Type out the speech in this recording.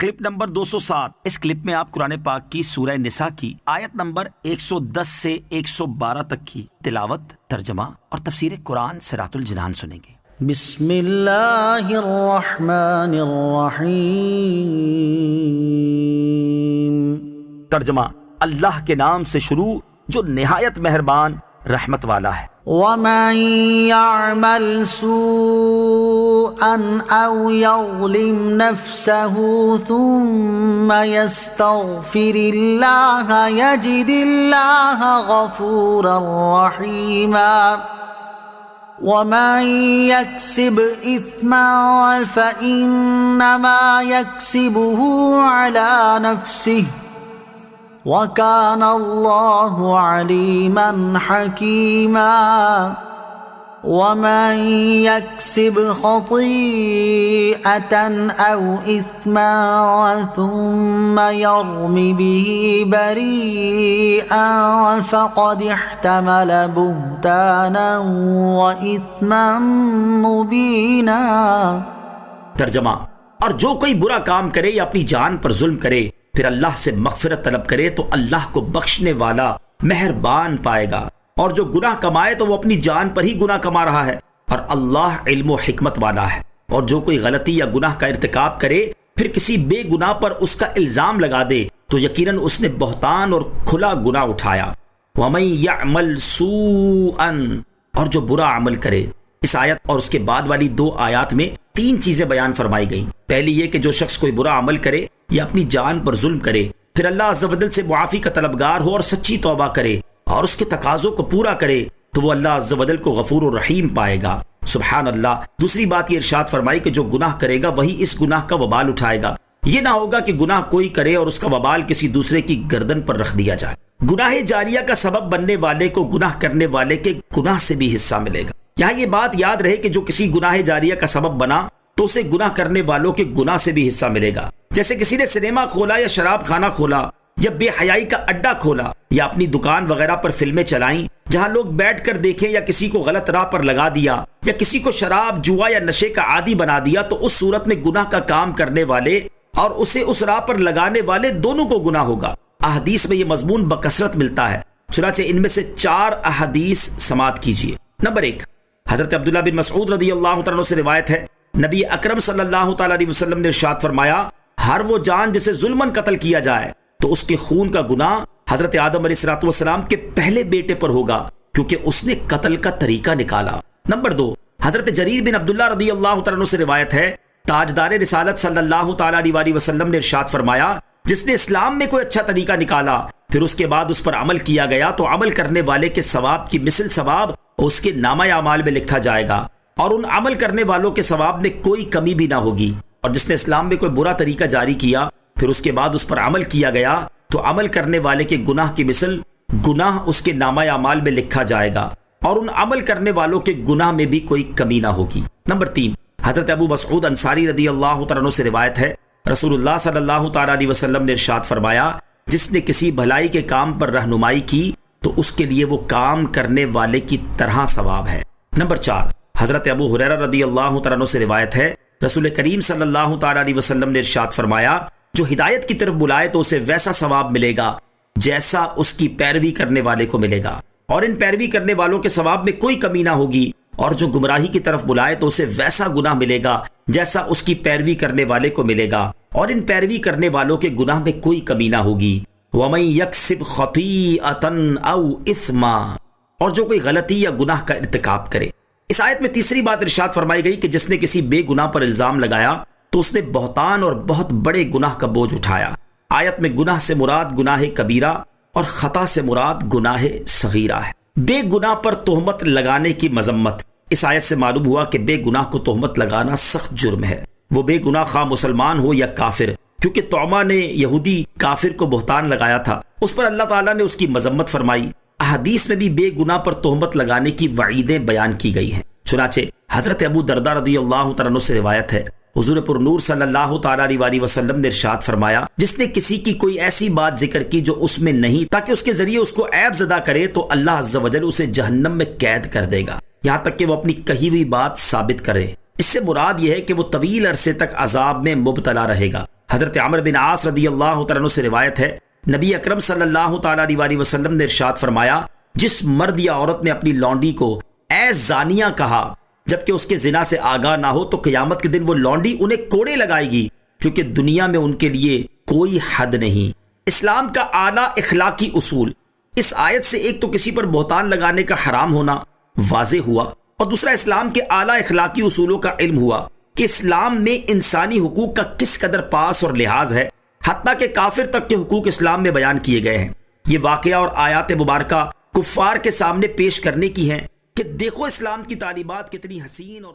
Clip number 207۔ اس clip میں آپ قرآن پاک کی سورہ نساء کی آیت نمبر 110 سے 112 تک کی تلاوت، ترجمہ اور تفسیر قرآن صراط الجنان سنیں گے۔ بسم اللہ الرحمن الرحیم۔ ترجمہ، اللہ کے نام سے شروع جو نہایت مہربان رحمت والا ہے۔ وَمَن يَعْمَلْ سُوءًا أَوْ يَظْلِمْ نَفْسَهُ ثُمَّ يَسْتَغْفِرِ اللَّهَ يَجِدِ اللَّهَ غَفُورًا رَّحِيمًا وَمَن يَكْسِبْ إِثْمًا فَإِنَّمَا يَكْسِبُهُ عَلَى نَفْسِهِ وَكَانَ اللَّهُ عَلِيمًا حَكِيمًا وَمَن يَكْسِبْ خَطِيئَةً أَوْ إِثْمًا ثُمَّ يَرْمِ بِهِ بَرِيئًا فَقَدِ احْتَمَلَ بُهْتَانًا وَإِثْمًا مُبِينًا۔ ترجمہ، اور جو کوئی برا کام کرے یا اپنی جان پر ظلم کرے پھر اللہ سے مغفرت طلب کرے تو اللہ کو بخشنے والا مہربان پائے گا، اور جو گناہ کمائے تو وہ اپنی جان پر ہی گناہ کما رہا ہے، اور اللہ علم و حکمت والا ہے۔ اور جو کوئی غلطی یا گناہ کا ارتکاب کرے پھر کسی بے گناہ پر اس کا الزام لگا دے تو یقیناً اس نے بہتان اور کھلا گناہ اٹھایا۔ وَمَن يَعْمَلْ سُوءًا، اور جو برا عمل کرے۔ اس آیت اور اس کے بعد والی 2 آیات میں 3 چیزیں بیان فرمائی گئیں۔ پہلی یہ کہ جو شخص کوئی برا عمل کرے یا اپنی جان پر ظلم کرے پھر اللہ عز و جل سے معافی کا طلبگار ہو اور سچی توبہ کرے اور اس کے تقاضوں کو پورا کرے تو وہ اللہ عز و جل کو غفور الرحیم پائے گا۔ سبحان اللہ۔ دوسری بات یہ ارشاد فرمائی کہ جو گناہ کرے گا وہی اس گناہ کا وبال اٹھائے گا۔ یہ نہ ہوگا کہ گناہ کوئی کرے اور اس کا وبال کسی دوسرے کی گردن پر رکھ دیا جائے۔ گناہ جاریہ کا سبب بننے والے کو گناہ کرنے والے کے گناہ سے بھی حصہ ملے گا۔ یہاں یہ بات یاد رہے کہ جو کسی گناہ جاریہ کا سبب بنا تو اسے گناہ کرنے والوں کے گناہ سے بھی حصہ ملے گا۔ جیسے کسی نے سنیما کھولا یا شراب خانہ کھولا یا بے حیائی کا اڈا کھولا یا اپنی دکان وغیرہ پر فلمیں چلائیں جہاں لوگ بیٹھ کر دیکھیں، یا کسی کو غلط راہ پر لگا دیا یا کسی کو شراب، جوا یا نشے کا عادی بنا دیا، تو اس صورت میں گناہ کا کام کرنے والے اور اسے اس راہ پر لگانے والے دونوں کو گناہ ہوگا۔ احادیث میں یہ مضمون بکثرت ملتا ہے، چنانچہ ان میں سے 4 احادیث سماعت کیجیے۔ نمبر 1، حضرت عبداللہ بن مسعود رضی اللہ تعالیٰ سے روایت ہے، نبی اکرم صلی اللہ تعالیٰ علیہ وسلم نے ارشاد فرمایا، ہر وہ جان جسے ظلماً قتل کیا جائے تو اس کے خون کا گناہ حضرت آدم علیہ السلام کے پہلے بیٹے پر ہوگا کیونکہ اس نے قتل کا طریقہ نکالا۔ نمبر 2، حضرت جریر بن عبداللہ رضی اللہ تعالیٰ سے روایت ہے، تاجدار رسالت صلی اللہ تعالیٰ علیہ وسلم نے ارشاد فرمایا، جس نے اسلام میں کوئی اچھا طریقہ نکالا پھر اس کے بعد اس پر عمل کیا گیا تو عمل کرنے والے کے ثواب کی مثل ثواب اس کے نامہ اعمال میں لکھا جائے گا، اور ان عمل کرنے والوں کے ثواب میں کوئی کمی بھی نہ ہوگی۔ اور جس نے اسلام میں کوئی برا طریقہ جاری کیا پھر اس کے بعد اس پر عمل کیا گیا تو عمل کرنے والے کے گناہ کی مثل گناہ اس کے نامہ اعمال میں لکھا جائے گا، اور ان عمل کرنے والوں کے گناہ میں بھی کوئی کمی نہ ہوگی۔ نمبر 3، حضرت ابو مسعود انصاری رضی اللہ تعالیٰ عنہ سے روایت ہے، رسول اللہ صلی اللہ تعالیٰ علیہ وسلم نے ارشاد فرمایا، جس نے کسی بھلائی کے کام پر رہنمائی کی تو اس کے لیے وہ کام کرنے والے کی طرح ثواب ہے۔ نمبر 4، حضرت ابو ہریرہ رضی اللہ تعالیٰ عنہ سے روایت ہے، رسول کریم صلی اللہ تعالیٰ علیہ وسلم نے ارشاد فرمایا، جو ہدایت کی طرف بلائے تو اسے ویسا ثواب ملے گا جیسا اس کی پیروی کرنے والے کو ملے گا، اور ان پیروی کرنے والوں کے ثواب میں کوئی کمی نہ ہوگی، اور جو گمراہی کی طرف بلائے تو اسے ویسا گناہ ملے گا جیسا اس کی پیروی کرنے والے کو ملے گا، اور ان پیروی کرنے والوں کے گناہ میں کوئی کمی نہ ہوگی۔ وَمَن يَكْسِبْ خَطِيئَةً أَوْ إِثْمًا، اور جو کوئی غلطی یا گناہ کا ارتکاب کرے۔ اس آیت میں تیسری بات ارشاد فرمائی گئی کہ جس نے کسی بے گناہ پر الزام لگایا تو اس نے بہتان اور بہت بڑے گناہ کا بوجھ اٹھایا۔ آیت میں گناہ سے مراد گناہ کبیرہ اور خطا سے مراد گناہ صغیرہ ہے۔ بے گناہ پر تہمت لگانے کی مذمت۔ اس آیت سے معلوم ہوا کہ بے گناہ کو تہمت لگانا سخت جرم ہے، وہ بے گناہ خواہ مسلمان ہو یا کافر، کیونکہ طعمہ نے یہودی کافر کو بہتان لگایا تھا، اس پر اللہ تعالیٰ نے اس کی مذمت فرمائی۔ احادیث میں بھی بے گناہ پر تہمت لگانے کی وعیدیں بیان کی گئی ہیں، چنانچہ حضرت ابو درداء رضی اللہ تعالیٰ عنہ سے روایت ہے، حضور پر نور صلی اللہ تعالیٰ علیہ وسلم نے ارشاد فرمایا، جس نے کسی کی کوئی ایسی بات ذکر کی جو اس میں نہیں تاکہ اس کے ذریعے اس کو عیب زدہ کرے تو اللہ عز و جل اسے جہنم میں قید کر دے گا یہاں تک کہ وہ اپنی کہی ہوئی بات ثابت کرے۔ اس سے مراد یہ ہے کہ وہ طویل عرصے تک عذاب میں مبتلا رہے گا۔ حضرت عمر بن عاص رضی اللہ تعالیٰ عنہ سے روایت ہے، نبی اکرم صلی اللہ تعالیٰ علیہ وسلم نے ارشاد فرمایا، جس مرد یا عورت نے اپنی لونڈی کو اے زانیہ کہا جبکہ اس کے زنا سے آگاہ نہ ہو، تو قیامت کے دن وہ لونڈی انہیں کوڑے لگائے گی، کیونکہ دنیا میں ان کے لیے کوئی حد نہیں۔ اسلام کا اعلیٰ اخلاقی اصول، اس آیت سے ایک تو کسی پر بہتان لگانے کا حرام ہونا واضح ہوا، اور دوسرا اسلام کے اعلیٰ اخلاقی اصولوں کا علم ہوا کہ اسلام میں انسانی حقوق کا کس قدر پاس اور لحاظ ہے، حتیٰ کہ کافر تک کے حقوق اسلام میں بیان کیے گئے ہیں۔ یہ واقعہ اور آیات مبارکہ کفار کے سامنے پیش کرنے کی ہیں کہ دیکھو اسلام کی تعلیمات کتنی حسین اور